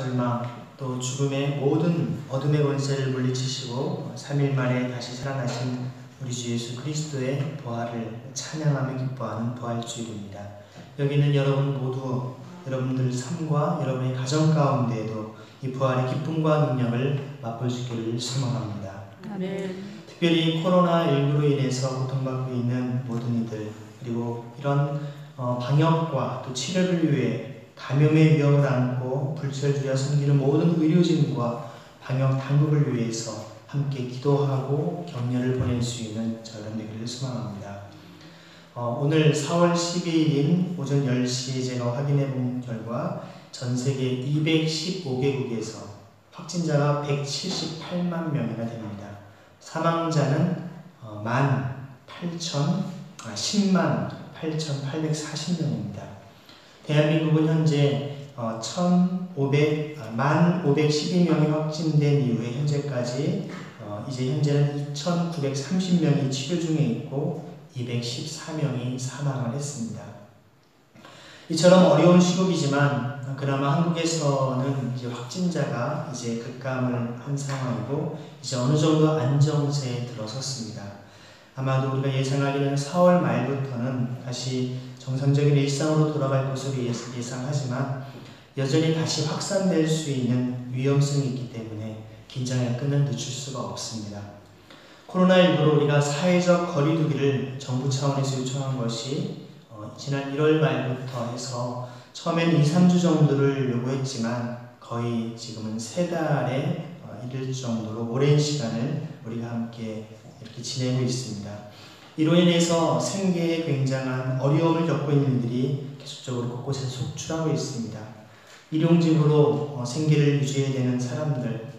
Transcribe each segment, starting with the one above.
절망 또 죽음의 모든 어둠의 권세를 물리치시고 3일 만에 다시 살아나신 우리 주 예수 그리스도의 부활을 찬양하며 기뻐하는 부활주일입니다. 여기는 여러분 모두 여러분들 삶과 여러분의 가정 가운데에도 이 부활의 기쁨과 능력을 맛볼 수 있기를 소망합니다. 아멘. 특별히 코로나19로 인해서 고통받고 있는 모든 이들, 그리고 이런 방역과 또 치료를 위해 감염의 위험을 안고 불철주야 섬기는 모든 의료진과 방역 당국을 위해서 함께 기도하고 격려를 보낼 수 있는 저희가 되기를 소망합니다. 오늘 4월 12일인 오전 10시에 제가 확인해 본 결과 전 세계 215개국에서 확진자가 178만 명이나 됩니다. 사망자는 10만 8,840명입니다. 대한민국은 현재 512명이 확진된 이후에 현재까지 현재는 2,930명이 치료 중에 있고 214명이 사망을 했습니다. 이처럼 어려운 시국이지만 그나마 한국에서는 이제 확진자가 이제 급감을 한 상황이고 이제 어느 정도 안정세에 들어섰습니다. 아마도 우리가 예상하기는 4월 말부터는 다시 정상적인 일상으로 돌아갈 것으로 예상하지만 여전히 다시 확산될 수 있는 위험성이 있기 때문에 긴장의 끈을 늦출 수가 없습니다. 코로나19로 우리가 사회적 거리두기를 정부 차원에서 요청한 것이 지난 1월 말부터 해서 처음엔 2-3주 정도를 요구했지만 거의 지금은 3달에 이를 정도로 오랜 시간을 우리가 함께 이렇게 지내고 있습니다. 이로 인해서 생계에 굉장한 어려움을 겪고 있는 이들이 계속적으로 곳곳에서 속출하고 있습니다. 일용직으로 생계를 유지해야 되는 사람들,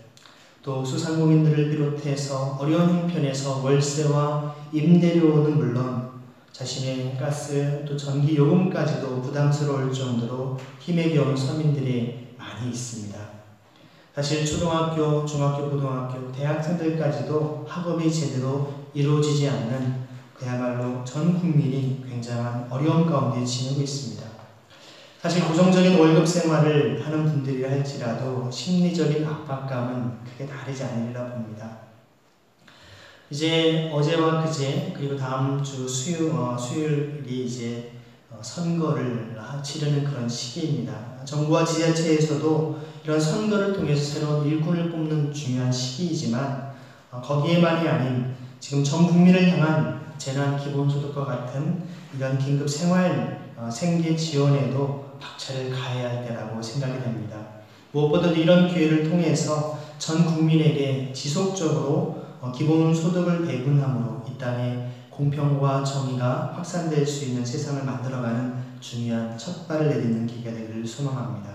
또 소상공인들을 비롯해서 어려운 형편에서 월세와 임대료는 물론 자신의 가스 또 전기 요금까지도 부담스러울 정도로 힘에 겨운 서민들이 많이 있습니다. 사실 초등학교, 중학교, 고등학교, 대학생들까지도 학업이 제대로 이루어지지 않는 그야말로 전 국민이 굉장한 어려움 가운데 지내고 있습니다. 사실 고정적인 월급 생활을 하는 분들이라 할지라도 심리적인 압박감은 크게 다르지 않으리라 봅니다. 이제 어제와 그제 그리고 다음 주 수요일이 이제 선거를 치르는 그런 시기입니다. 정부와 지자체에서도 이런 선거를 통해서 새로운 일꾼을 뽑는 중요한 시기이지만 거기에만이 아닌 지금 전 국민을 향한 재난 기본소득과 같은 이런 긴급 생계 지원에도 박차를 가해야 할 때라고 생각이 됩니다. 무엇보다도 이런 기회를 통해서 전 국민에게 지속적으로 기본소득을 배분함으로 이 땅에 공평과 정의가 확산될 수 있는 세상을 만들어가는 중요한 첫발을 내딛는 기회가 되기를 소망합니다.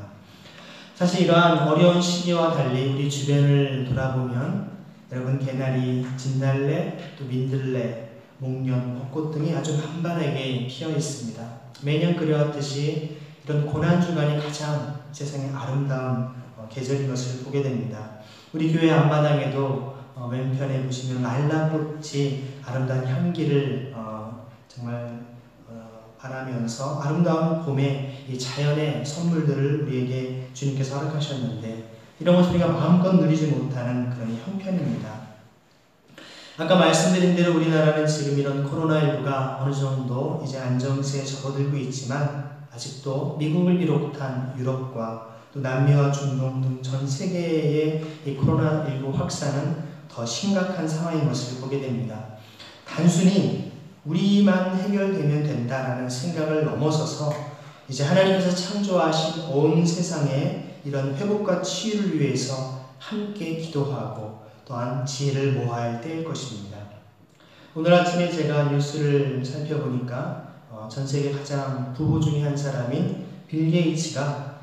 사실 이러한 어려운 시기와 달리 우리 주변을 돌아보면 여러분 개나리, 진달래, 또 민들레, 목련, 벚꽃 등이 아주 만발하게 피어 있습니다. 매년 그려왔듯이 이런 고난주간이 가장 세상에 아름다운 계절인 것을 보게 됩니다. 우리 교회 앞마당에도 왼편에 보시면 알라꽃이 아름다운 향기를 정말 바라면서 아름다운 봄에 이 자연의 선물들을 우리에게 주님께서 허락하셨는데 이런 것을 우리가 마음껏 누리지 못하는 그런 형편입니다. 아까 말씀드린 대로 우리나라는 지금 이런 코로나19가 어느 정도 이제 안정세에 접어들고 있지만 아직도 미국을 비롯한 유럽과 또 남미와 중동 등 전 세계의 이 코로나19 확산은 더 심각한 상황인 것을 보게 됩니다. 단순히 우리만 해결되면 된다라는 생각을 넘어서서 이제 하나님께서 창조하신 온 세상에 이런 회복과 치유를 위해서 함께 기도하고 또한 지혜를 모아야 할 때일 것입니다. 오늘 아침에 제가 뉴스를 살펴보니까 전 세계 가장 부호 중에 한 사람인 빌 게이츠가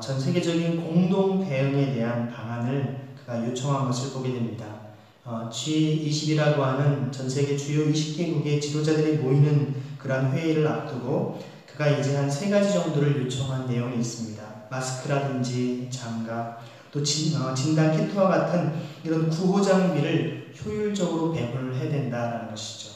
전 세계적인 공동 대응에 대한 방안을 그가 요청한 것을 보게 됩니다. G20이라고 하는 전 세계 주요 20개국의 지도자들이 모이는 그런 회의를 앞두고 그가 이제 한 3가지 정도를 요청한 내용이 있습니다. 마스크라든지 장갑, 또 진단 키트와 같은 이런 구호 장비를 효율적으로 배분을 해야 된다는 것이죠.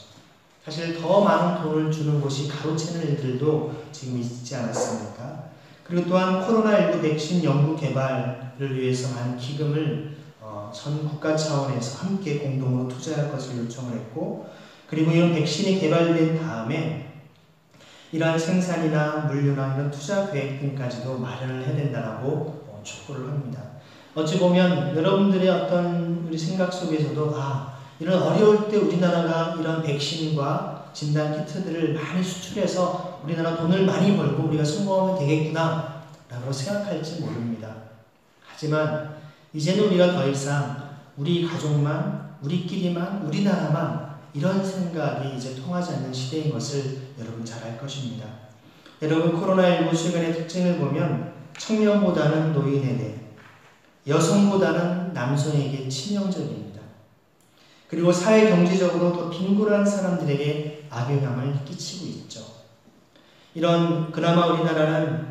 사실 더 많은 돈을 주는 곳이 가로채는 일들도 지금 있지 않았습니까? 그리고 또한 코로나19 백신 연구 개발을 위해서 많은 기금을 전 국가 차원에서 함께 공동으로 투자할 것을 요청을 했고, 그리고 이런 백신이 개발된 다음에 이러한 생산이나 물류나 이런 투자 계획 등까지도 마련을 해야 된다라고 촉구를 합니다. 어찌 보면 여러분들의 어떤 우리 생각 속에서도 이런 어려울 때 우리나라가 이런 백신과 진단 키트들을 많이 수출해서 우리나라 돈을 많이 벌고 우리가 성공하면 되겠구나 라고 생각할지 모릅니다. 하지만 이제는 우리가 더 이상 우리 가족만, 우리끼리만, 우리나라만 이런 생각이 이제 통하지 않는 시대인 것을 여러분 잘 알 것입니다. 여러분, 코로나19 최근의 특징을 보면 청년보다는 노인에게, 여성보다는 남성에게 치명적입니다. 그리고 사회 경제적으로 더 빈곤한 사람들에게 악영향을 끼치고 있죠. 그나마 우리나라는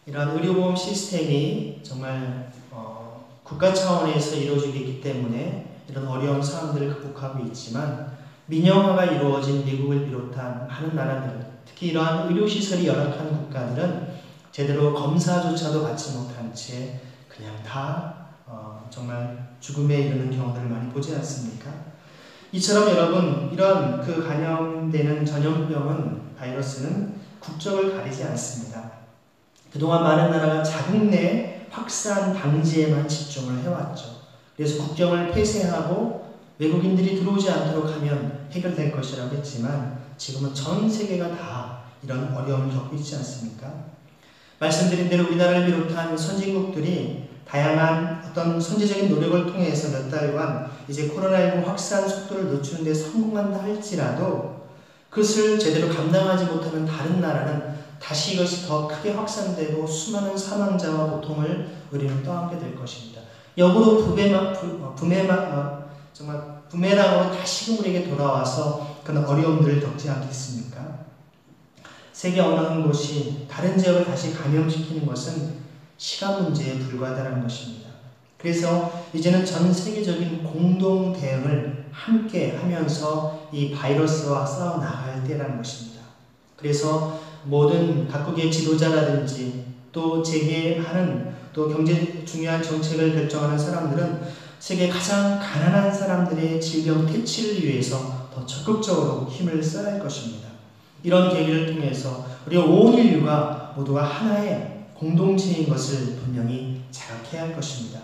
이런 의료보험 시스템이 정말 국가 차원에서 이루어지고 있기 때문에 이런 어려운 상황들을 극복하고 있지만, 민영화가 이루어진 미국을 비롯한 많은 나라들, 특히 이러한 의료시설이 열악한 국가들은 제대로 검사조차도 받지 못한 채 그냥 다 정말 죽음에 이르는 경우들을 많이 보지 않습니까? 이처럼 여러분, 이런 감염되는 전염병은, 바이러스는 국적을 가리지 않습니다. 그동안 많은 나라가 자국 내 확산 방지에만 집중을 해왔죠. 그래서 국경을 폐쇄하고 외국인들이 들어오지 않도록 하면 해결될 것이라고 했지만, 지금은 전 세계가 다 이런 어려움을 겪고 있지 않습니까? 말씀드린 대로 우리나라를 비롯한 선진국들이 다양한 어떤 선제적인 노력을 통해서 몇 달간 이제 코로나19 확산 속도를 늦추는 데 성공한다 할지라도 그것을 제대로 감당하지 못하는 다른 나라는 다시 이것이 더 크게 확산되고 수많은 사망자와 고통을 우리는 떠안게 될 것입니다. 역으로 정말 부메랑으로 다시금 우리에게 돌아와서 그런 어려움들을 겪지 않겠습니까? 세계 어느 한 곳이 다른 지역을 다시 감염시키는 것은 시간 문제에 불과하다는 것입니다. 그래서 이제는 전 세계적인 공동 대응을 함께 하면서 이 바이러스와 싸워 나갈 때라는 것입니다. 그래서 모든 각국의 지도자라든지 또 재계하는 또 경제 중요한 정책을 결정하는 사람들은 세계 가장 가난한 사람들의 질병 퇴치를 위해서 더 적극적으로 힘을 써야 할 것입니다. 이런 계기를 통해서 우리 온 인류가 모두가 하나의 공동체인 것을 분명히 자각해야 할 것입니다.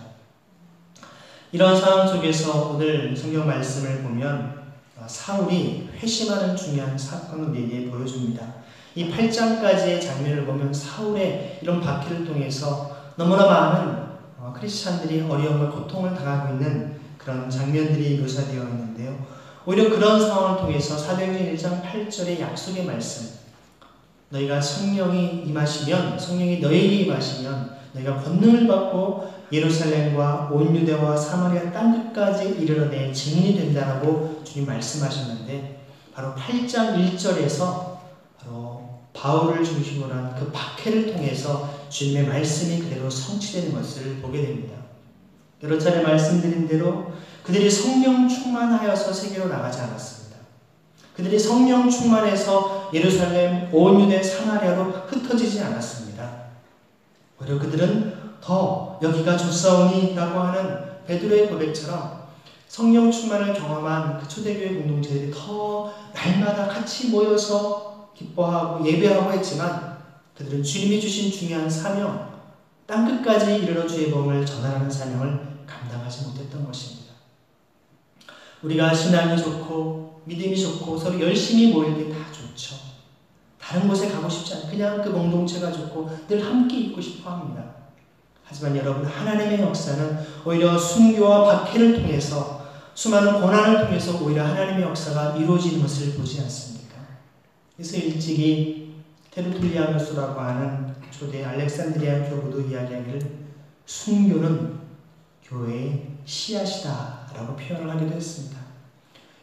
이런 상황 속에서 오늘 성경 말씀을 보면 사울이 회심하는 중요한 사건을 우리에게 보여줍니다. 이 8장까지의 장면을 보면 사울의 이런 박해를 통해서 너무나 많은 크리스찬들이 어려움과 고통을 당하고 있는 그런 장면들이 묘사되어 있는데요. 오히려 그런 상황을 통해서 사도행전 1장 8절의 약속의 말씀, 너희가 성령이 너희에게 임하시면 너희가 권능을 받고 예루살렘과 온 유대와 사마리아 땅끝까지 이르러 내 증인이 된다라고 주님 말씀하셨는데, 바로 8장 1절에서 바로 바울을 중심으로 한 그 박해를 통해서 주님의 말씀이 그대로 성취되는 것을 보게 됩니다. 여러 차례 말씀드린 대로 그들이 성령 충만하여서 세계로 나가지 않았습니다. 그들이 성령 충만해서 예루살렘, 온 유대, 사마리아로 흩어지지 않았습니다. 오히려 그들은 더 여기가 좋사오니라고 하는 베드로의 고백처럼 성령 충만을 경험한 그 초대교회 공동체들이 더 날마다 같이 모여서 기뻐하고 예배하고 했지만, 그들은 주님이 주신 중요한 사명, 땅끝까지 이르러 주의 복음을 전하라는 사명을 감당하지 못했던 것입니다. 우리가 신앙이 좋고 믿음이 좋고 서로 열심히 모일 게 다 좋죠. 다른 곳에 가고 싶지 않아요. 그냥 그 공동체가 좋고 늘 함께 있고 싶어 합니다. 하지만 여러분, 하나님의 역사는 오히려 순교와 박해를 통해서, 수많은 고난을 통해서 오히려 하나님의 역사가 이루어지는 것을 보지 않습니까? 그래서 일찍이 테르툴리아누스라고 하는 초대 알렉산드리아 교부도 이야기하기를 순교는 교회의 씨앗이다 라고 표현을 하기도 했습니다.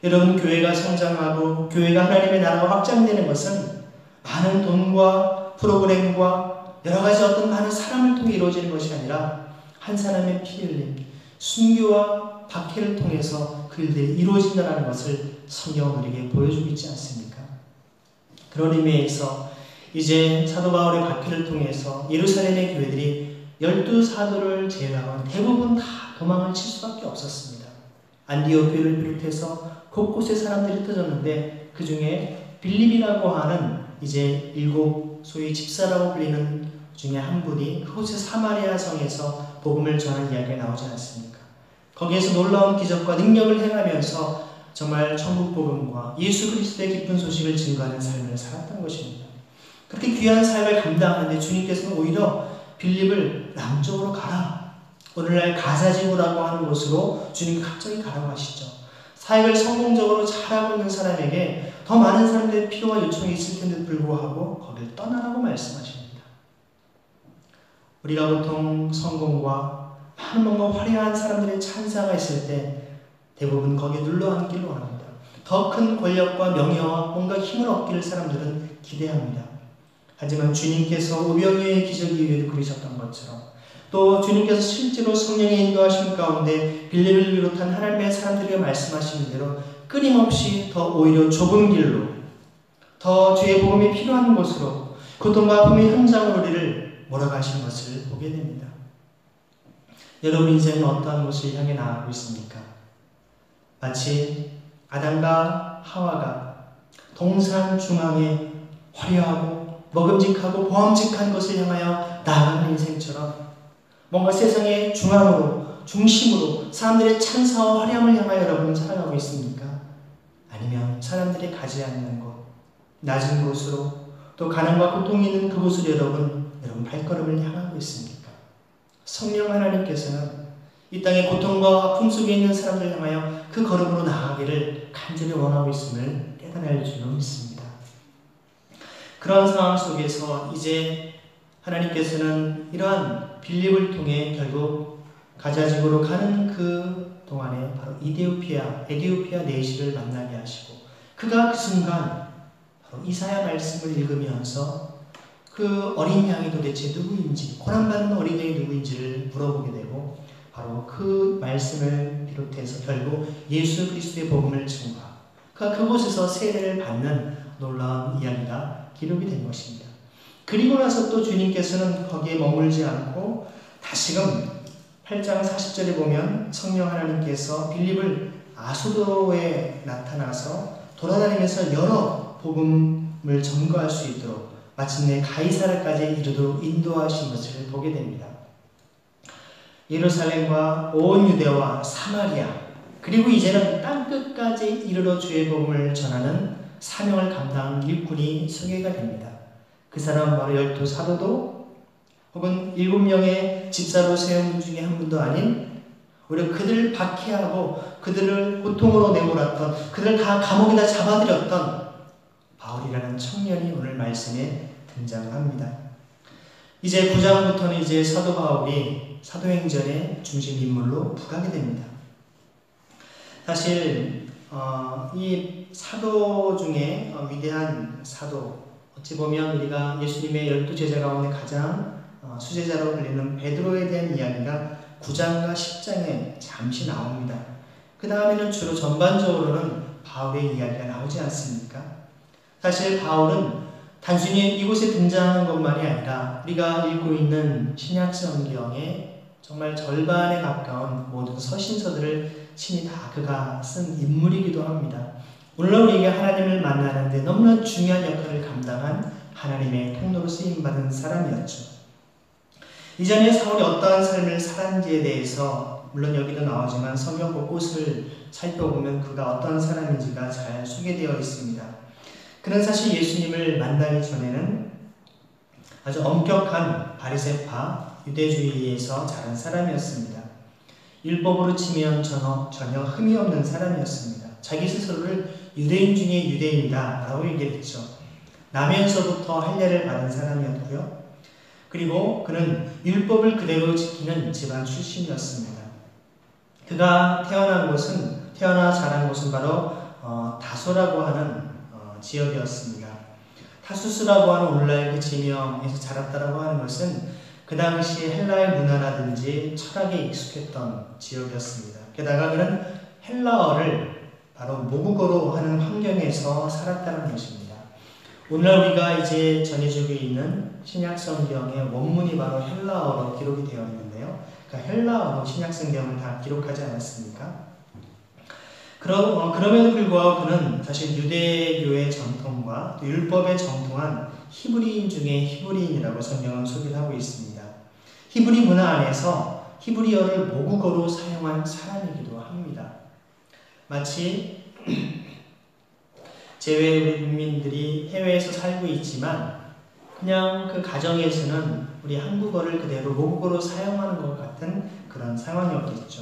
여러분, 교회가 성장하고 교회가 하나님의 나라가 확장되는 것은 많은 돈과 프로그램과 여러 가지 어떤 많은 사람을 통해 이루어지는 것이 아니라 한 사람의 피 흘림, 순교와 박해를 통해서 그 일들이 이루어진다는 것을 성경은 우리에게 보여주고 있지 않습니까? 그런 의미에서 이제 사도 바울의 박해를 통해서 예루살렘의 교회들이 12사도를 제외하고는 대부분 다 도망을 칠 수밖에 없었습니다. 안디옥 교회를 비롯해서 곳곳에 사람들이 터졌는데 그 중에 빌립이라고 하는 이제 7 소위 집사라고 불리는 중에 한 분이 그곳의 사마리아 성에서 복음을 전한 이야기가 나오지 않습니까? 거기에서 놀라운 기적과 능력을 행하면서 정말 천국 복음과 예수 그리스도의 기쁜 소식을 증거하는 삶을 살았던 것입니다. 그렇게 귀한 삶을 감당하는데 주님께서는 오히려 빌립을 남쪽으로 가라. 오늘날 가사지구라고 하는 곳으로 주님이 갑자기 가라고 하시죠. 사역을 성공적으로 잘하고 있는 사람에게 더 많은 사람들의 필요와 요청이 있을 텐데도 불구하고 거길 떠나라고 말씀하십니다. 우리가 보통 성공과 많은 뭔가 화려한 사람들의 찬사가 있을 때 대부분 거기에 눌러앉기를 원합니다. 더 큰 권력과 명예와 뭔가 힘을 얻기를 사람들은 기대합니다. 하지만 주님께서 오병이어의 기적 이후에도 그러셨던 것처럼 또 주님께서 실제로 성령의 인도하심 가운데 빌립을 비롯한 하나님의 사람들에게 말씀하시는 대로 끊임없이 더 오히려 좁은 길로 더 주의 복음이 필요한 곳으로 고통과 아픔의 현장으로 우리를 몰아가신 것을 보게 됩니다. 여러분 인생은 어떠한 곳을 향해 나아가고 있습니까? 마치 아담과 하와가 동산 중앙에 화려하고 먹음직하고 보암직한 것을 향하여 나아가는 인생처럼 뭔가 세상의 중심으로 사람들의 찬사와 화려함을 향하여 여러분은 살아가고 있습니까? 아니면 사람들이 가지 않는 곳, 낮은 곳으로 또 가난과 고통이 있는 그곳으로 여러분 발걸음을 향하고 있습니까? 성령 하나님께서는 이 땅의 고통과 아픔 속에 있는 사람들을 향하여 그 걸음으로 나아가기를 간절히 원하고 있음을 깨달을 줄로 믿습니다. 그런 상황 속에서 이제 하나님께서는 이러한 빌립을 통해 결국 가자지구로 가는 그 동안에 바로 에디오피아 내시를 만나게 하시고 그가 그 순간 바로 이사야 말씀을 읽으면서 그 어린 양이 도대체 누구인지, 고난받는 어린양이 누구인지를 물어보게 되고 바로 그 말씀을 비롯해서 결국 예수 그리스도의 복음을 증거하고 그가 그곳에서 세례를 받는 놀라운 이야기가 기록이 된 것입니다. 그리고 나서 또 주님께서는 거기에 머물지 않고 다시금 8장 40절에 보면 성령 하나님께서 빌립을 아소도에 나타나서 돌아다니면서 여러 복음을 전거할 수 있도록 마침내 가이사라까지 이르도록 인도하신 것을 보게 됩니다. 예루살렘과 온 유대와 사마리아 그리고 이제는 땅끝까지 이르러 주의 복음을 전하는 사명을 감당한 일꾼이 소개가 됩니다. 그 사람은 바로 12사도도 혹은 7명의 집사로 세운 분 중에 한 분도 아닌 오히려 그들을 박해하고 그들을 고통으로 내몰았던 그들을 다 감옥에다 잡아들였던 바울이라는 청년이 오늘 말씀에 등장합니다. 이제 9장부터는 이제 사도 바울이 사도행전의 중심 인물로 부각이 됩니다. 사실 이 사도 중에 위대한 사도 어찌 보면 우리가 예수님의 12제자 가운데 가장 수제자라고 불리는 베드로에 대한 이야기가 9장과 10장에 잠시 나옵니다. 그 다음에는 주로 전반적으로는 바울의 이야기가 나오지 않습니까? 사실 바울은 단순히 이곳에 등장하는 것만이 아니라 우리가 읽고 있는 신약 성경의 정말 절반에 가까운 모든 서신서들을 친히 다 그가 쓴 인물이기도 합니다. 오늘날 우리에게 하나님을 만나는데 너무나 중요한 역할을 감당한 하나님의 통로로 쓰임받은 사람이었죠. 이전에 사울이 어떠한 삶을 살았는지에 대해서 물론 여기도 나오지만 성경 곳곳을 살펴보면 그가 어떠한 사람인지가 잘 소개되어 있습니다. 그는 사실 예수님을 만나기 전에는 아주 엄격한 바리새파 유대주의에서 자란 사람이었습니다. 율법으로 치면 전혀 흠이 없는 사람이었습니다. 자기 스스로를 유대인 중에 유대인이다 라고 얘기했죠. 나면서부터 할례를 받은 사람이었고요. 그리고 그는 율법을 그대로 지키는 집안 출신이었습니다. 그가 태어나 자란 곳은 바로 다소라고 하는 지역이었습니다. 타수스라고 하는 오늘날 그 지명에서 자랐다라고 하는 것은 그 당시 헬라의 문화라든지 철학에 익숙했던 지역이었습니다. 게다가 그는 헬라어를 바로 모국어로 하는 환경에서 살았다는 것입니다. 오늘 우리가 이제 전해주고 있는 신약 성경의 원문이 바로 헬라어로 기록이 되어 있는데요. 그러니까 헬라어로 신약 성경을 다 기록하지 않았습니까? 그럼에도 불구하고 그는 사실 유대교의 전통과 또 율법에 정통한 히브리인 중에 히브리인이라고 성경은 소개를 하고 있습니다. 히브리 문화 안에서 히브리어를 모국어로 사용한 사람이기도 합니다. 마치 제외 우리 국민들이 해외에서 살고 있지만 그냥 그 가정에서는 우리 한국어를 그대로 모국어로 사용하는 것 같은 그런 상황이었겠죠.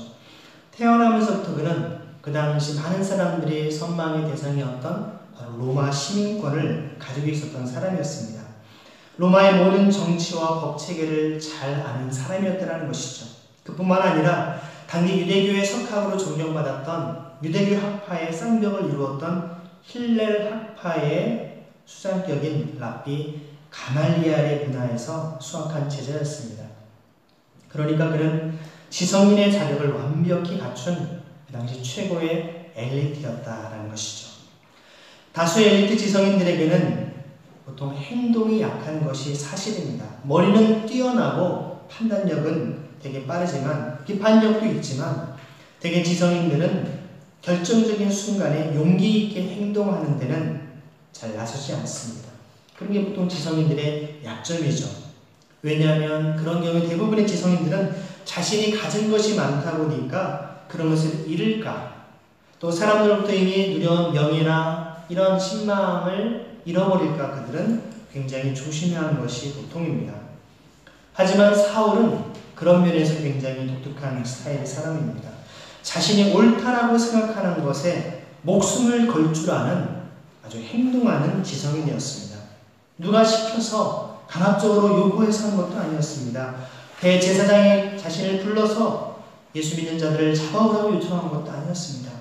태어나면서부터 그는 그 당시 많은 사람들이 선망의 대상이었던 바로 로마 시민권을 가지고 있었던 사람이었습니다. 로마의 모든 정치와 법 체계를 잘 아는 사람이었다는 것이죠. 그뿐만 아니라 당시 유대교의 석학으로 존경받았던 유대교 학파의 쌍벽을 이루었던 힐렐 학파의 수장격인 랍비 가말리알의 문화에서 수학한 제자였습니다. 그러니까 그는 지성인의 자격을 완벽히 갖춘 그 당시 최고의 엘리트였다라는 것이죠. 다수의 엘리트 지성인들에게는 보통 행동이 약한 것이 사실입니다. 머리는 뛰어나고 판단력은 되게 빠르지만 비판력도 있지만 되게 지성인들은 결정적인 순간에 용기 있게 행동하는 데는 잘 나서지 않습니다. 그런 게 보통 지성인들의 약점이죠. 왜냐하면 그런 경우에 대부분의 지성인들은 자신이 가진 것이 많다 보니까 그런 것을 잃을까, 또 사람들로부터 이미 누려온 명예나 이런 신망을 잃어버릴까 그들은 굉장히 조심해야 하는 것이 보통입니다. 하지만 사울은 그런 면에서 굉장히 독특한 스타일의 사람입니다. 자신이 옳다라고 생각하는 것에 목숨을 걸 줄 아는 아주 행동하는 지성인이었습니다. 누가 시켜서 강압적으로 요구해서 한 것도 아니었습니다. 대제사장이 자신을 불러서 예수 믿는 자들을 잡아오라고 요청한 것도 아니었습니다.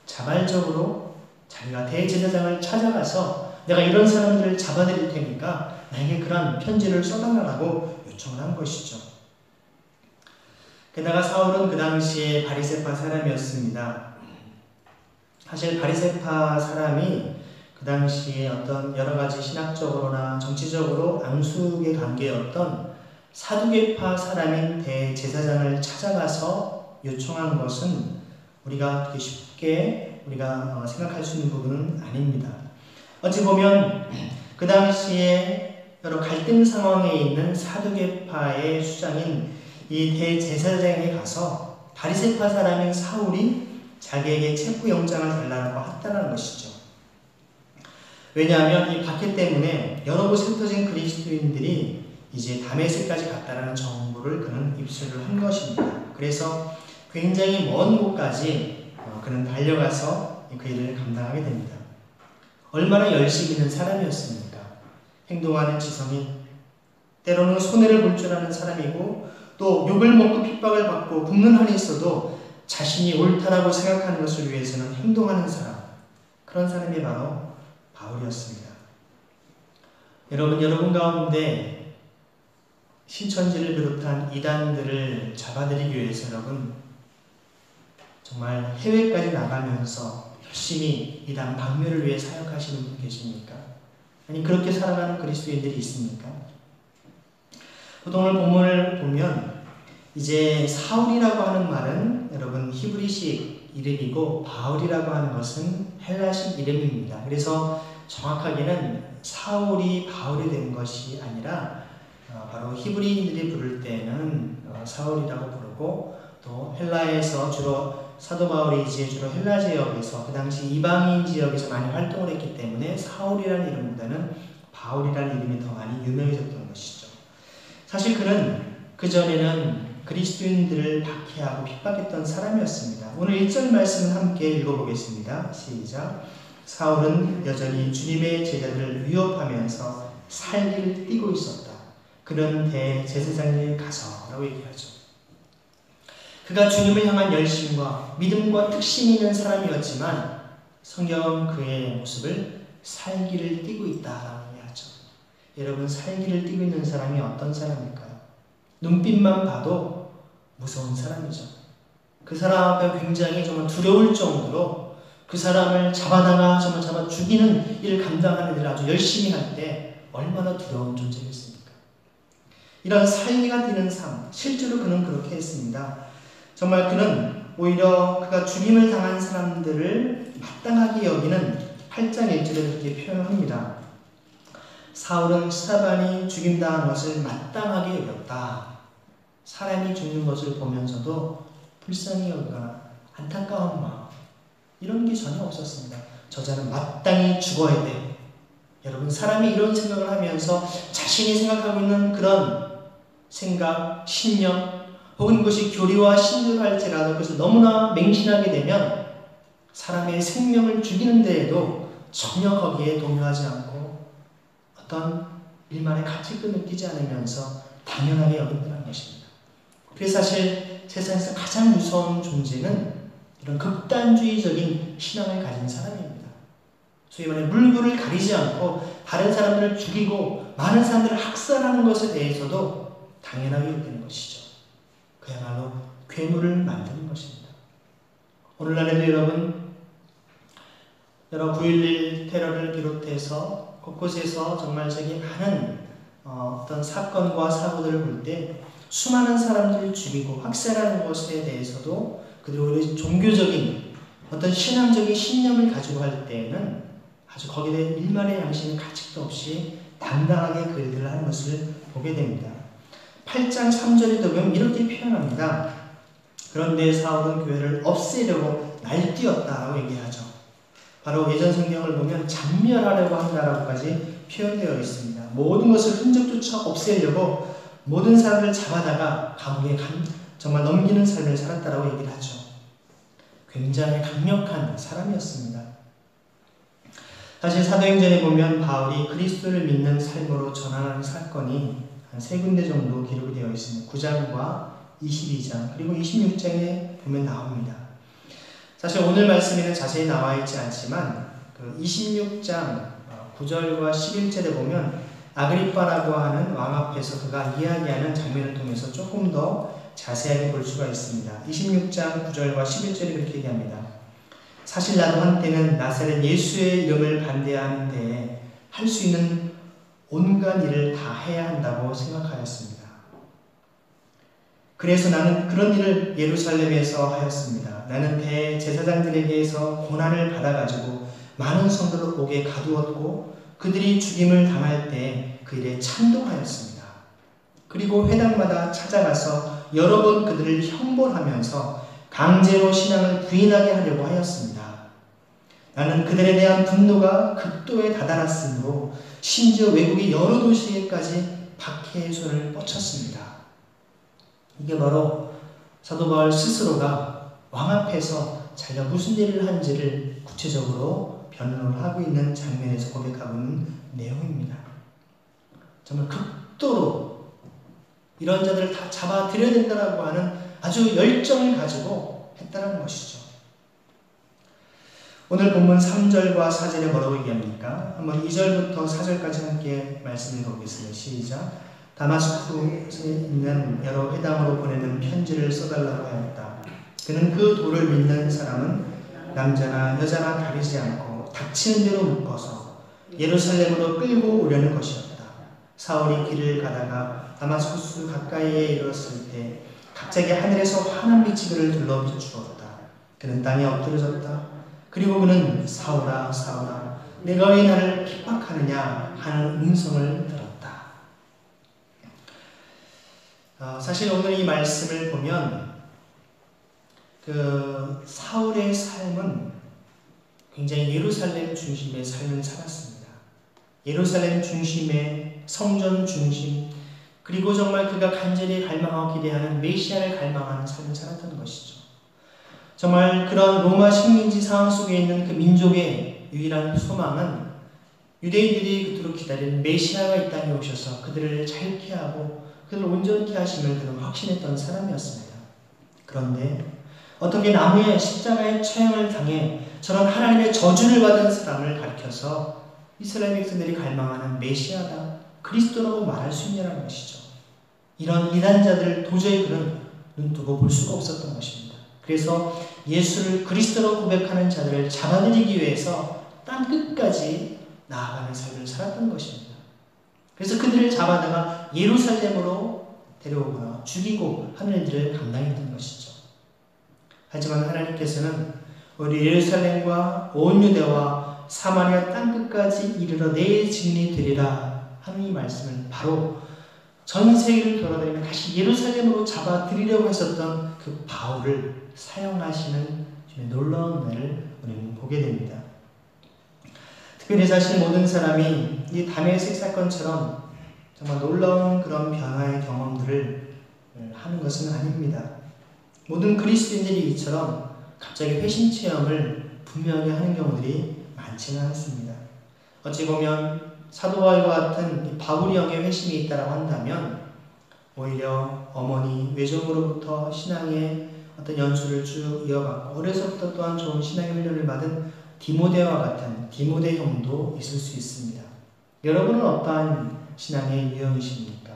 자발적으로 자기가 대제사장을 찾아가서 내가 이런 사람들을 잡아드릴 테니까 나에게 그런 편지를 써달라고 요청을 한 것이죠. 게다가 사울은 그 당시에 바리새파 사람이었습니다. 사실 바리새파 사람이 그 당시에 어떤 여러 가지 신학적으로나 정치적으로 앙숙의 관계였던 사두개파 사람인 대제사장을 찾아가서 요청한 것은 우리가 그렇게 쉽게 우리가 생각할 수 있는 부분은 아닙니다. 어찌 보면 그 당시에 여러 갈등 상황에 있는 사두개파의 수장인 이 대제사장에게 가서 바리새파 사람인 사울이 자기에게 체포영장을 달라고 했다는 것이죠. 왜냐하면 이 박해 때문에 여러 곳에 흩어진 그리스도인들이 이제 다메섹까지 갔다라는 정보를 그는 입수를 한 것입니다. 그래서 굉장히 먼 곳까지 그는 달려가서 그 일을 감당하게 됩니다. 얼마나 열심 있는 사람이었습니까? 행동하는 지성인, 때로는 손해를 볼 줄 아는 사람이고 또 욕을 먹고 핍박을 받고 굶는 한이 있어도 자신이 옳다라고 생각하는 것을 위해서는 행동하는 사람, 그런 사람이 바로 바울이었습니다. 여러분 가운데 신천지를 비롯한 이단들을 잡아들이기 위해서 여러분 정말 해외까지 나가면서 열심히 이단 박멸을 위해 사역하시는 분 계십니까? 아니 그렇게 살아가는 그리스도인들이 있습니까? 보통 오늘 본문을 보면 이제 사울이라고 하는 말은 여러분 히브리식 이름이고 바울이라고 하는 것은 헬라식 이름입니다. 그래서 정확하게는 사울이 바울이 된 것이 아니라 바로 히브리인들이 부를 때는 사울이라고 부르고 또 헬라에서 주로 사도 바울이 이제 주로 헬라 지역에서 그 당시 이방인 지역에서 많이 활동을 했기 때문에 사울이라는 이름보다는 바울이라는 이름이 더 많이 유명해졌던 것이죠. 사실 그는 그전에는 그리스도인들을 박해하고 핍박했던 사람이었습니다. 오늘 1절 말씀을 함께 읽어보겠습니다. 시작. 사울은 여전히 주님의 제자들을 위협하면서 살기를 띠고 있었다. 그는 대제사장에 가서 라고 얘기하죠. 그가 주님을 향한 열심과 믿음과 특심이 있는 사람이었지만 성경은 그의 모습을 살기를 띠고 있다라고 얘기하죠. 여러분 살기를 띠고 있는 사람이 어떤 사람일까요? 눈빛만 봐도 무서운 사람이죠. 그 사람 앞에 굉장히 정말 두려울 정도로 그 사람을 잡아다가 정말 잡아 죽이는 일을 감당하는 일을 아주 열심히 할 때 얼마나 두려운 존재겠습니까? 이런 살기가 뛰는 삶, 실제로 그는 그렇게 했습니다. 정말 그는 오히려 그가 죽임을 당한 사람들을 마땅하게 여기는 8장 1절에 그렇게 표현합니다. 사울은 스데반이 죽임당한 것을 마땅하게 여겼다. 사람이 죽는 것을 보면서도 불쌍히 여기거나 안타까운 마음, 이런 게 전혀 없었습니다. 저자는 마땅히 죽어야 돼. 여러분, 사람이 이런 생각을 하면서 자신이 생각하고 있는 그런 생각, 신념, 혹은 그것이 교리와 신조할지라도 그것을 너무나 맹신하게 되면 사람의 생명을 죽이는 데에도 전혀 거기에 동요하지 않고 어떤 일만의 가치도 느끼지 않으면서 당연하게 여긴다는 것입니다. 그래서 사실 세상에서 가장 무서운 존재는 이런 극단주의적인 신앙을 가진 사람입니다. 소위 말해 물불을 가리지 않고 다른 사람들을 죽이고 많은 사람들을 학살하는 것에 대해서도 당연하게 여기는 것이죠. 그야말로 괴물을 만드는 것입니다. 오늘날에도 여러분, 여러 9.11 테러를 비롯해서 곳곳에서 정말 세계 많은 어떤 사건과 사고들을 볼 때 수많은 사람들을 죽이고 학살하는 것에 대해서도 그들이 종교적인 어떤 신앙적인 신념을 가지고 할 때에는 아주 거기에 대한 일말의 양심의 가책도 없이 당당하게 그 일들을 하는 것을 보게 됩니다. 8장 3절에 보면 이렇게 표현합니다. 그런데 사울은 교회를 없애려고 날뛰었다라고 얘기하죠. 바로 예전 성경을 보면 잔멸하려고 한다라고까지 표현되어 있습니다. 모든 것을 흔적조차 없애려고 모든 사람을 잡아다가 감옥에 정말 넘기는 삶을 살았다라고 얘기를 하죠. 굉장히 강력한 사람이었습니다. 사실 사도행전에 보면 바울이 그리스도를 믿는 삶으로 전환하는 사건이 한 3군데 정도 기록이 되어 있습니다. 9장과 22장 그리고 26장에 보면 나옵니다. 사실 오늘 말씀에는 자세히 나와 있지 않지만 그 26장 9절과 11절에 보면 아그리빠라고 하는 왕 앞에서 그가 이야기하는 장면을 통해서 조금 더 자세하게 볼 수가 있습니다. 26장 9절과 11절이 그렇게 얘기합니다. 사실 나도 한때는 나사렛 예수의 이름을 반대하는데 할 수 있는 온갖 일을 다 해야 한다고 생각하였습니다. 그래서 나는 그런 일을 예루살렘에서 하였습니다. 나는 대제사장들에게서 고난을 받아가지고 많은 성도를 옥에 가두었고 그들이 죽임을 당할 때 그 일에 찬동하였습니다. 그리고 회당마다 찾아가서 여러 번 그들을 형벌하면서 강제로 신앙을 부인하게 하려고 하였습니다. 나는 그들에 대한 분노가 극도에 다다랐으므로 심지어 외국의 여러 도시에까지 박해의 손을 뻗쳤습니다. 이게 바로 사도 바울 스스로가 왕 앞에서 자기가 무슨 일을 한지를 구체적으로 변론을 하고 있는 장면에서 고백하고 있는 내용입니다. 정말 극도로 이런 자들을 다 잡아들여야 된다고 하는 아주 열정을 가지고 했다는 것이죠. 오늘 본문 3절과 4절에 뭐라고 얘기합니까? 한번 2절부터 4절까지 함께 말씀을 읽어보겠습니다. 시작. 다마스쿠스에 있는 여러 회당으로 보내는 편지를 써달라고 하였다. 그는 그 도를 믿는 사람은 남자나 여자나 가리지 않고 닥치는 대로 묶어서 예루살렘으로 끌고 오려는 것이었다. 사울이 길을 가다가 다마스쿠스 가까이에 이르렀을 때 갑자기 하늘에서 환한 빛이 그를 둘러 비추었다. 그는 땅에 엎드려졌다. 그리고 그는 사울아 사울아 내가 왜 나를 핍박하느냐 하는 음성을 들었다. 사실 오늘 이 말씀을 보면 그 사울의 삶은 굉장히 예루살렘 중심의 삶을 살았습니다. 예루살렘 중심의 성전 중심, 그리고 정말 그가 간절히 갈망하고 기대하는 메시아를 갈망하는 삶을 살았던 것이죠. 정말 그런 로마 식민지 상황 속에 있는 그 민족의 유일한 소망은 유대인들이 그토록 기다리는 메시아가 이 땅에 오셔서 그들을 자유케 하고 그들을 온전케 하심을 그는 확신했던 사람이었습니다. 그런데 어떻게 나무의 십자가의 처형을 당해 저런 하나님의 저주를 받은 사람을 가리켜서 이스라엘 백성들이 갈망하는 메시아다, 그리스도라고 말할 수 있냐는 것이죠. 이런 이단자들을 도저히 그는 눈뜨고 볼 수가 없었던 것입니다. 그래서 예수를 그리스도로 고백하는 자들을 잡아들이기 위해서 땅 끝까지 나아가는 삶을 살았던 것입니다. 그래서 그들을 잡아다가 예루살렘으로 데려오거나 죽이고 하는 일들을 감당했던 것이죠. 하지만 하나님께서는 우리 예루살렘과 온 유대와 사마리아 땅 끝까지 이르러 내 증인이 되리라 하는 이 말씀을 바로 전 세계를 돌아다니며 다시 예루살렘으로 잡아들이려고 했었던 그 바울을 사용하시는 놀라운 면을 우리는 보게 됩니다. 특별히 사실 모든 사람이 이 다메섹 사건처럼 정말 놀라운 그런 변화의 경험들을 하는 것은 아닙니다. 모든 그리스도인들이 이처럼 갑자기 회심 체험을 분명히 하는 경우들이 많지는 않습니다. 어찌 보면 사도 바울과 같은 바울형의 회심이 있다고 한다면 오히려 어머니 외종으로부터 신앙의 어떤 연수를 쭉 이어갔고 어려서부터 또한 좋은 신앙의 훈련을 받은 디모데와 같은 디모데 형도 있을 수 있습니다. 여러분은 어떠한 신앙의 유형이십니까?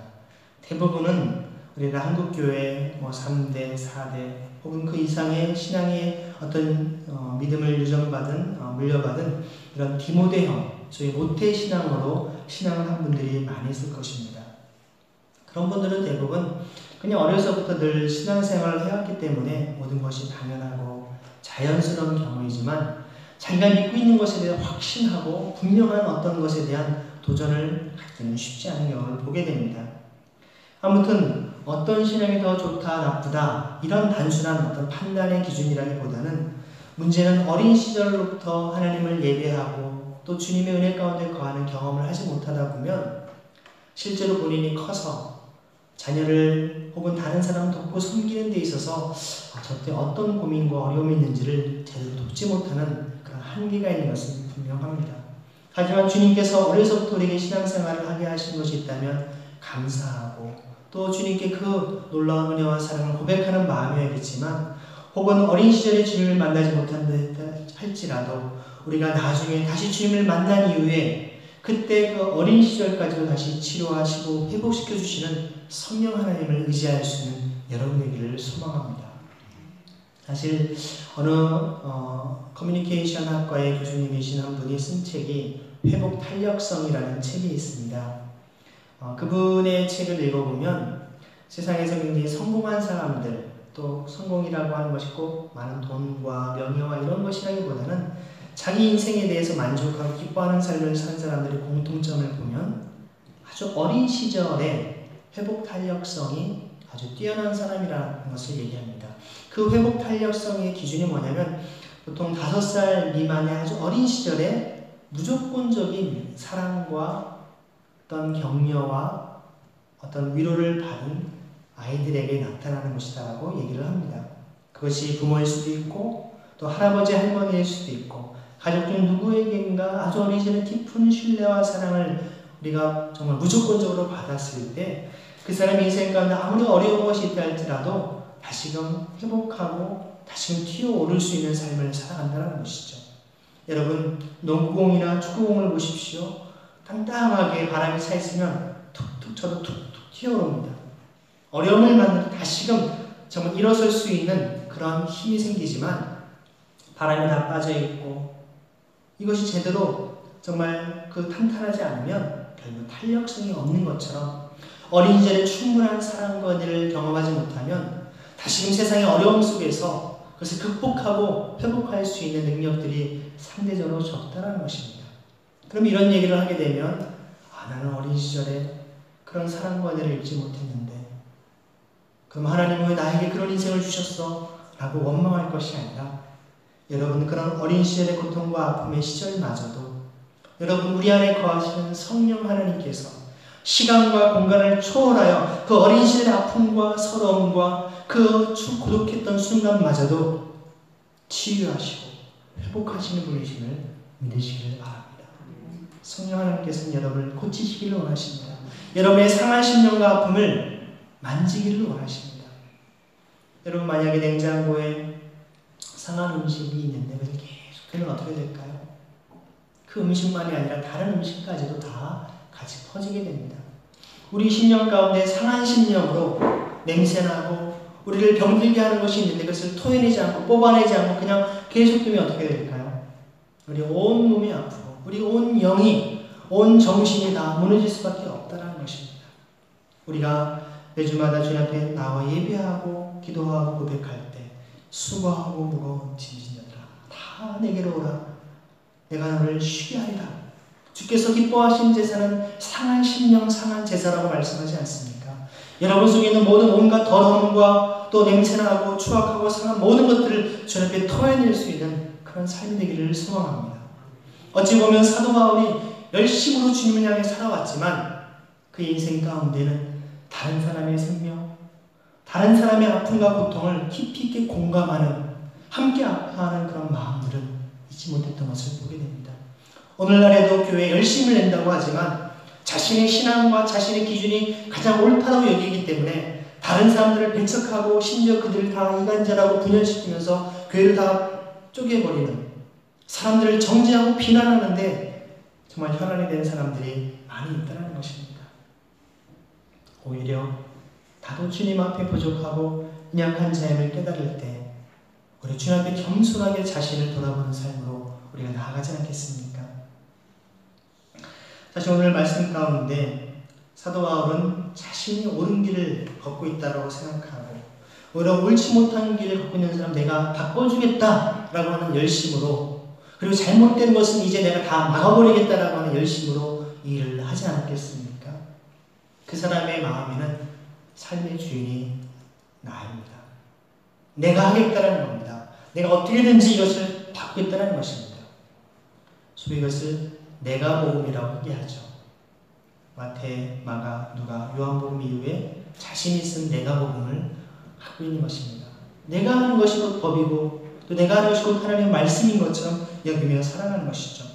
대부분은 우리는 한국교회 3대, 4대 혹은 그 이상의 신앙의 어떤 믿음을 유전받은 물려받은 이런 디모데형, 소위 모태신앙으로 신앙을 한 분들이 많이 있을 것입니다. 그런 분들은 대부분 그냥 어려서부터 늘 신앙생활을 해왔기 때문에 모든 것이 당연하고 자연스러운 경우이지만 자기가 믿고 있는 것에 대해 확신하고 분명한 어떤 것에 대한 도전을 갖기는 쉽지 않은 경우를 보게 됩니다. 아무튼 어떤 신앙이 더 좋다 나쁘다 이런 단순한 어떤 판단의 기준이라기보다는 문제는 어린 시절로부터 하나님을 예배하고 또 주님의 은혜 가운데 거하는 경험을 하지 못하다 보면 실제로 본인이 커서 자녀를 혹은 다른 사람을 돕고 섬기는 데 있어서 저때 어떤 고민과 어려움이 있는지를 제대로 돕지 못하는 그런 한계가 있는 것은 분명합니다. 하지만 주님께서 어려서부터 우리에게 신앙생활을 하게 하신 것이 있다면 감사하고 또 주님께 그 놀라운 은혜와 사랑을 고백하는 마음이어야겠지만 혹은 어린 시절에 주님을 만나지 못한다 할지라도 우리가 나중에 다시 주님을 만난 이후에 그때 그 어린 시절까지도 다시 치료하시고 회복시켜 주시는 성령 하나님을 의지할 수 있는 여러분에게를 소망합니다. 사실 어느 커뮤니케이션 학과의 교수님이신 한 분이 쓴 책이 회복 탄력성이라는 책이 있습니다. 그분의 책을 읽어보면 세상에서 굉장히 성공한 사람들 또 성공이라고 하는 것이 꼭 많은 돈과 명예와 이런 것이라기보다는 자기 인생에 대해서 만족하고 기뻐하는 삶을 산 사람들의 공통점을 보면 아주 어린 시절에 회복 탄력성이 아주 뛰어난 사람이라는 것을 얘기합니다. 그 회복 탄력성의 기준이 뭐냐면 보통 5살 미만의 아주 어린 시절에 무조건적인 사랑과 어떤 격려와 어떤 위로를 받은 아이들에게 나타나는 것이다라고 얘기를 합니다. 그것이 부모일 수도 있고 또 할아버지 할머니일 수도 있고 가족 중 누구에게인가 아주 어린 시절에 깊은 신뢰와 사랑을 우리가 정말 무조건적으로 받았을 때 그 사람의 인생 가운데 아무리 어려운 것이 있다 할지라도 다시금 회복하고 다시금 튀어오를 수 있는 삶을 살아간다는 것이죠. 여러분 농구공이나 축구공을 보십시오. 땅땅하게 바람이 차 있으면 툭툭 쳐도 툭툭 튀어오릅니다. 어려움을 만나도 다시금 정말 일어설 수 있는 그런 힘이 생기지만 바람이 다 빠져있고 이것이 제대로 정말 그 탄탄하지 않으면 결국 탄력성이 없는 것처럼 어린 시절에 충분한 사랑과 은혜를 경험하지 못하면 다시금 세상의 어려움 속에서 그것을 극복하고 회복할 수 있는 능력들이 상대적으로 적다라는 것입니다. 그럼 이런 얘기를 하게 되면 나는 어린 시절에 그런 사랑과 은혜를 잊지 못했는데 그럼 하나님은 왜 나에게 그런 인생을 주셨어? 라고 원망할 것이 아니라 여러분 그런 어린 시절의 고통과 아픔의 시절마저도 여러분 우리 안에 거하시는 성령 하나님께서 시간과 공간을 초월하여 그 어린 시절의 아픔과 서러움과 그 고독했던 순간마저도 치유하시고 회복하시는 분이심을 믿으시기를 바랍니다. 성령 하나님께서는 여러분을 고치시기를 원하십니다. 여러분의 상한 심령과 아픔을 만지기를 원하십니다. 여러분 만약에 냉장고에 상한 음식이 있는데 그래서 계속 그러면 어떻게 될까요? 그 음식만이 아니라 다른 음식까지도 다 같이 퍼지게 됩니다. 우리 심령 가운데 상한 심령으로 냄새나고 우리를 병들게 하는 것이 있는데 그것을 토해내지 않고 뽑아내지 않고 그냥 계속되면 어떻게 될까요? 우리 온 몸이 아프고 우리 온 영이 온 정신이 다 무너질 수밖에 없다는 것입니다. 우리가 매주마다 주님 앞에 나와 예배하고 기도하고 고백할 때 수고하고 무거운 짐진 자들아 다 내게로 오라 내가 너를 쉬게 하리라. 주께서 기뻐하신 제사는 상한 심령 상한 제사라고 말씀하지 않습니까? 여러분 속에 있는 모든 온갖 더러움과 또 냄새나고 추악하고 상한 모든 것들을 주님 앞에 토해낼 수 있는 그런 삶이 되기를 소망합니다. 어찌 보면 사도 바울이 열심으로 주님을 향해 살아왔지만 그 인생 가운데는 다른 사람의 생명, 다른 사람의 아픔과 고통을 깊이 있게 공감하는 함께 아파하는 그런 마음들은 잊지 못했던 것을 보게 됩니다. 오늘날에도 교회에 열심을 낸다고 하지만 자신의 신앙과 자신의 기준이 가장 옳다고 여기기 때문에 다른 사람들을 배척하고 심지어 그들을 다 이간질하고 분열시키면서 교회를 다 쪼개버리는 사람들을 정죄하고 비난하는데 정말 혈안이 된 사람들이 많이 있다는 것입니다. 오히려 나도 주님 앞에 부족하고 연약한 자임을 깨달을 때 우리 주님 앞에 겸손하게 자신을 돌아보는 삶으로 우리가 나아가지 않겠습니까? 사실 오늘 말씀 가운데 사도 바울은 자신이 옳은 길을 걷고 있다고 생각하고 오히려 옳지 못한 길을 걷고 있는 사람 내가 바꿔주겠다라고 하는 열심으로 그리고 잘못된 것은 이제 내가 다 막아버리겠다라고 하는 열심으로 일을 하지 않겠습니까? 그 사람의 마음에는 삶의 주인이 나입니다. 내가 하겠다는 겁니다. 내가 어떻게든지 이것을 바꾸겠다는 것입니다. 소위 이것을 내가 복음이라고 얘기하죠. 마태, 마가, 누가, 요한복음 이후에 자신이 쓴 내가 복음을 갖고 있는 것입니다. 내가 하는 것이 곧 법이고 또 내가 하는 것이 곧 하나님의 말씀인 것처럼 여기며 살아가는 것이죠.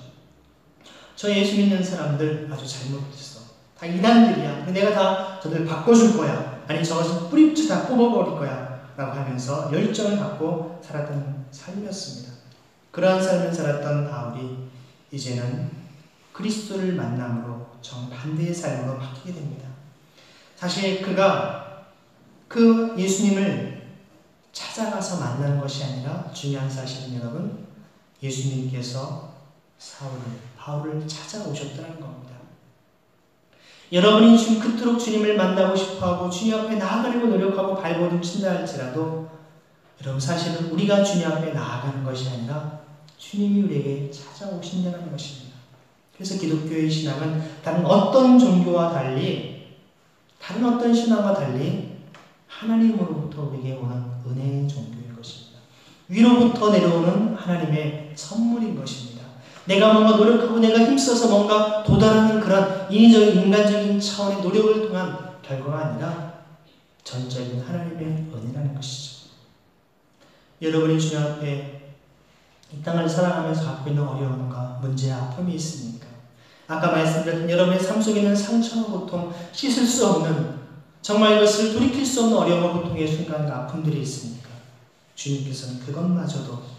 저 예수 믿는 사람들 아주 잘못했어. 다 이단들이야. 내가 다 저들 바꿔줄 거야. 아니 저것은 뿌리부터 다 뽑아버릴 거야. 라고 하면서 열정을 갖고 살았던 삶이었습니다. 그러한 삶을 살았던 바울이 이제는 그리스도를 만남으로 정반대의 삶으로 바뀌게 됩니다. 사실 그가 그 예수님을 찾아가서 만나는 것이 아니라 중요한 사실은 여러분 예수님께서 바울을 찾아오셨다는 겁니다. 여러분이 지금 그토록 주님을 만나고 싶어하고 주님 앞에 나아가려고 노력하고 발버둥 친다 할지라도 여러분 사실은 우리가 주님 앞에 나아가는 것이 아니라 주님이 우리에게 찾아오신다는 것입니다. 그래서 기독교의 신앙은 다른 어떤 종교와 달리 다른 어떤 신앙과 달리 하나님으로부터 우리에게 오는 은혜의 종교인 것입니다. 위로부터 내려오는 하나님의 선물인 것입니다. 내가 뭔가 노력하고 내가 힘써서 뭔가 도달하는 그런 인위적인 인간적인 차원의 노력을 통한 결과가 아니라 전적인 하나님의 은혜라는 것이죠. 여러분이 주님 앞에 이 땅을 살아가면서 갖고 있는 어려움과 문제와 아픔이 있습니까? 아까 말씀드렸던 여러분의 삶 속에 있는 상처와 고통, 씻을 수 없는 정말 이것을 돌이킬 수 없는 어려움과 고통의 순간과 아픔들이 있습니까? 주님께서는 그것마저도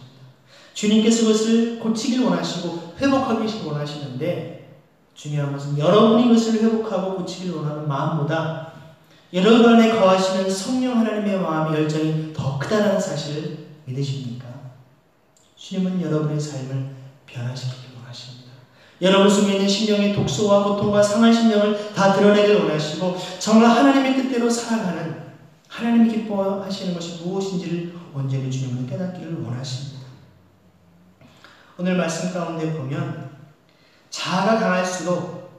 주님께서 그것을 고치길 원하시고 회복하길 원하시는데 중요한 것은 여러분이 그것을 회복하고 고치길 원하는 마음보다 여러분 안에 거하시는 성령 하나님의 마음의 열정이 더 크다는 사실을 믿으십니까? 주님은 여러분의 삶을 변화시키길 원하십니다. 여러분 속에 있는 심령의 독소와 고통과 상한 심령을 다 드러내길 원하시고 정말 하나님의 뜻대로 살아가는 하나님이 기뻐하시는 것이 무엇인지를 온전히 주님은 깨닫기를 원하십니다. 오늘 말씀 가운데 보면 자아가 강할수록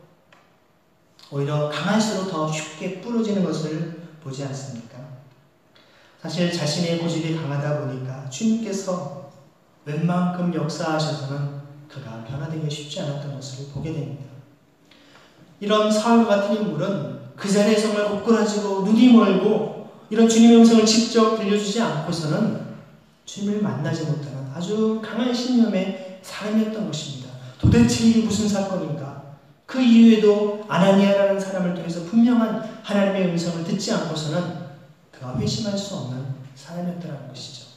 오히려 강할수록 더 쉽게 부러지는 것을 보지 않습니까? 사실 자신의 고집이 강하다 보니까 주님께서 웬만큼 역사하셔서는 그가 변화되기 쉽지 않았던 것을 보게 됩니다. 이런 사울 같은 인물은 그 자리에 정말 고꾸라지고 눈이 멀고 이런 주님의 음성을 직접 들려주지 않고서는 주님을 만나지 못하는 아주 강한 신념의 사람이었던 것입니다. 도대체 이게 무슨 사건인가? 그 이후에도 아나니아라는 사람을 통해서 분명한 하나님의 음성을 듣지 않고서는 그가 회심할 수 없는 사람이었다는 것이죠.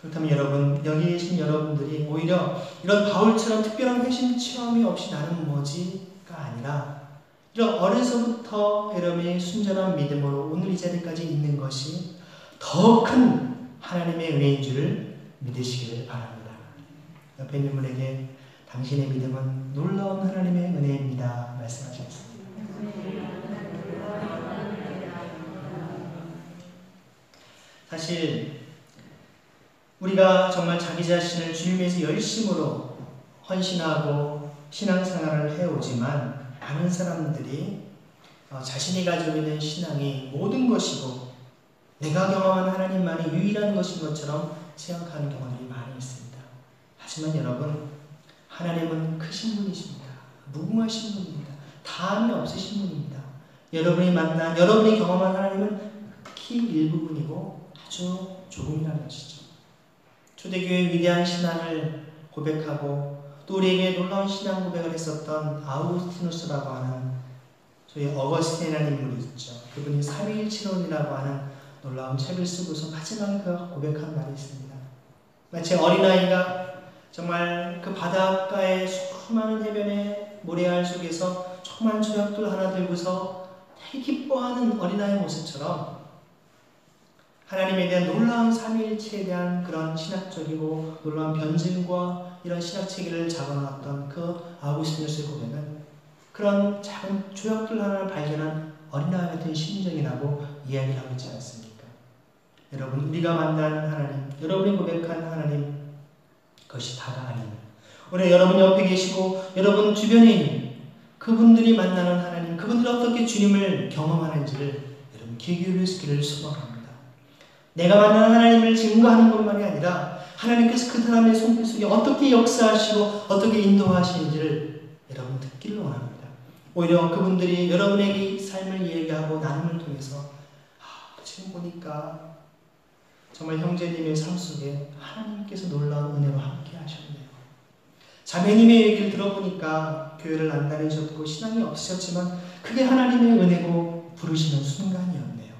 그렇다면 여러분, 여기 계신 여러분들이 오히려 이런 바울처럼 특별한 회심 체험이 없이 나는 뭐지가 아니라 이런 어려서부터 여러분의 순전한 믿음으로 오늘 이 자리까지 있는 것이 더 큰 하나님의 은혜인 줄을 믿으시기를 바랍니다. 옆에 있는 분에게 당신의 믿음은 놀라운 하나님의 은혜입니다 말씀하셨습니다. 사실 우리가 정말 자기 자신을 주님 위해서 열심으로 헌신하고 신앙생활을 해오지만 많은 사람들이 자신이 가지고 있는 신앙이 모든 것이고 내가 경험한 하나님만이 유일한 것인 것처럼 생각하는 경우들이 많이 있습니다. 하지만 여러분, 하나님은 크신 분이십니다. 무궁하신 분입니다. 다함이 없으신 분입니다. 여러분이 만난, 여러분이 경험한 하나님은 극히 일부분이고 아주 조금이라는 것이죠. 초대교회의 위대한 신앙을 고백하고 또 우리에게 놀라운 신앙 고백을 했었던 아우구스티누스라고 하는 저희 어거스틴이라는 인물이 있죠. 그분이 삼위일체론이라고 하는 놀라운 책을 쓰고서 마지막에 그가 고백한 말이 있습니다. 마치 어린아이가 정말 그 바닷가의 수많은 해변의 모래알 속에서 조그만 조약돌 하나 들고서 되게 기뻐하는 어린아이의 모습처럼 하나님에 대한 놀라운 삼위일체에 대한 그런 신학적이고 놀라운 변증과 이런 신학체계를 잡아놨던 그 아우구스티누스의 고백은 그런 작은 조약돌 하나를 발견한 어린아이 같은 심정이라고 이야기를 하고 있지 않습니까? 여러분, 우리가 만난 하나님, 여러분이 고백한 하나님, 그것이 다가 아닙니다. 오늘 여러분 옆에 계시고 여러분 주변에 있는 그분들이 만나는 하나님, 그분들이 어떻게 주님을 경험하는지를 여러분 귀 기울이시기를 소망합니다. 내가 만난 하나님을 증거하는 것만이 아니라 하나님께서 그 사람의 손길 속에 어떻게 역사하시고 어떻게 인도하시는지를 여러분 듣기를 원합니다. 오히려 그분들이 여러분에게 삶을 얘기하고 나눔을 통해서 지금 보니까 정말 형제님의 삶 속에 하나님께서 놀라운 은혜로 함께 하셨네요. 자매님의 얘기를 들어보니까 교회를 안 다니셨고 신앙이 없으셨지만 그게 하나님의 은혜고 부르시는 순간이었네요.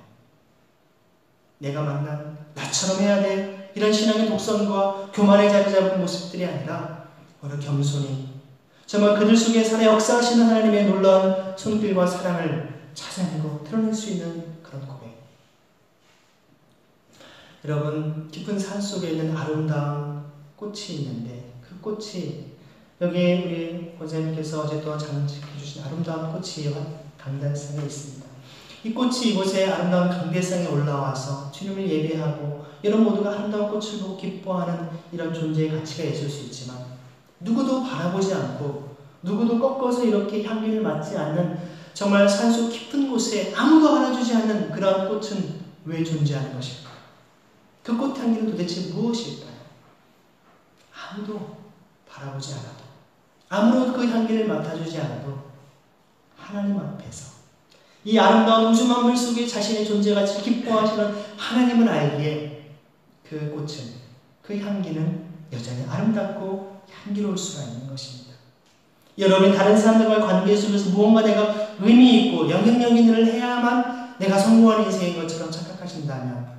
내가 만난 나처럼 해야 돼 이런 신앙의 독선과 교만에 자리 잡은 모습들이 아니라 오히려 겸손히 정말 그들 속에 살아 역사하시는 하나님의 놀라운 손길과 사랑을 찾아내고 드러낼 수 있는 그런 고백. 여러분, 깊은 산 속에 있는 아름다운 꽃이 있는데 그 꽃이 여기에 우리 권사님께서 어제 또 장식해 주신 아름다운 꽃이 강단상에 있습니다. 이 꽃이 이곳에 아름다운 강대상에 올라와서 주님을 예배하고 여러분 모두가 아름다운 꽃을 보고 기뻐하는 이런 존재의 가치가 있을 수 있지만 누구도 바라보지 않고 누구도 꺾어서 이렇게 향기를 맡지 않는 정말 산속 깊은 곳에 아무도 알아주지 않는 그런 꽃은 왜 존재하는 것일까요? 그 꽃향기는 도대체 무엇일까요? 아무도 바라보지 않아도 아무도 그 향기를 맡아주지 않아도 하나님 앞에서 이 아름다운 우주 만물 속에 자신의 존재 가치를 기뻐하시는 하나님을 알기에 그 꽃은, 그 향기는 여전히 아름답고 향기로울 수가 있는 것입니다. 여러분이 다른 사람들과의 관계 속에서 무언가 내가 의미 있고 영향력 있는 일을 해야만 내가 성공하는 인생인 것처럼 착각하신다면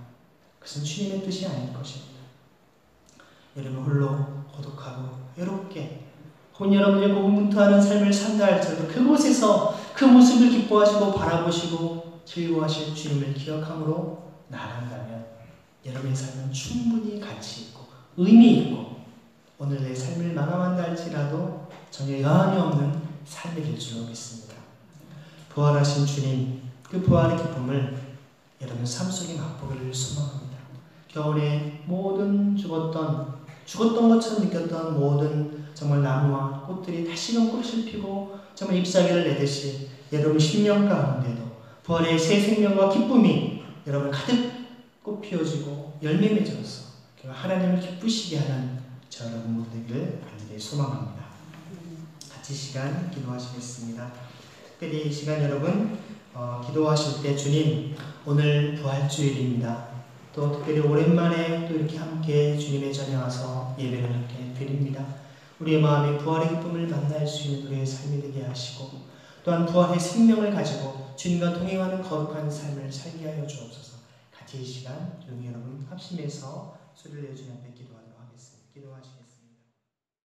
그것은 주님의 뜻이 아닐 것입니다. 여러분 홀로 고독하고 외롭게 혹은 여러분이 고군분투하는 삶을 산다 할지라도 그곳에서 그 모습을 기뻐하시고 바라보시고 즐거워하실 주님을 기억함으로 나아간다면 여러분의 삶은 충분히 가치 있고 의미 있고 오늘 내 삶을 마감한다 할지라도 전혀 여한이 없는 삶이 될 줄로 믿습니다. 부활하신 주님, 그 부활의 기쁨을 여러분 삶 속에 맛보기를 소망합니다. 겨울에 모든 죽었던 것처럼 느꼈던 모든 정말 나무와 꽃들이 다시금 꽃을 피고 정말 잎사귀를 내듯이 여러분 심령 가운데도 부활의 새 생명과 기쁨이 여러분 가득 꽃 피워지고 열매 맺어서 하나님을 기쁘시게 하는 저 여러분 모두 되기를 간절히 소망합니다. 같이 시간 기도하시겠습니다. 특별히 이 시간 여러분 기도하실 때 주님 오늘 부활주일입니다. 또 특별히 오랜만에 또 이렇게 함께 주님의 전에 와서 예배를 이렇게 드립니다. 우리의 마음에 부활의 기쁨을 만날 수 있는 우리의 삶이 되게 하시고 또한 부활의 생명을 가지고 주님과 동행하는 거룩한 삶을 살게 하여 주옵소서. 같이 이 시간 여러분 합심해서 소리를 내주님 앞에 기도하도록 하겠습니다. 기도하시겠습니다.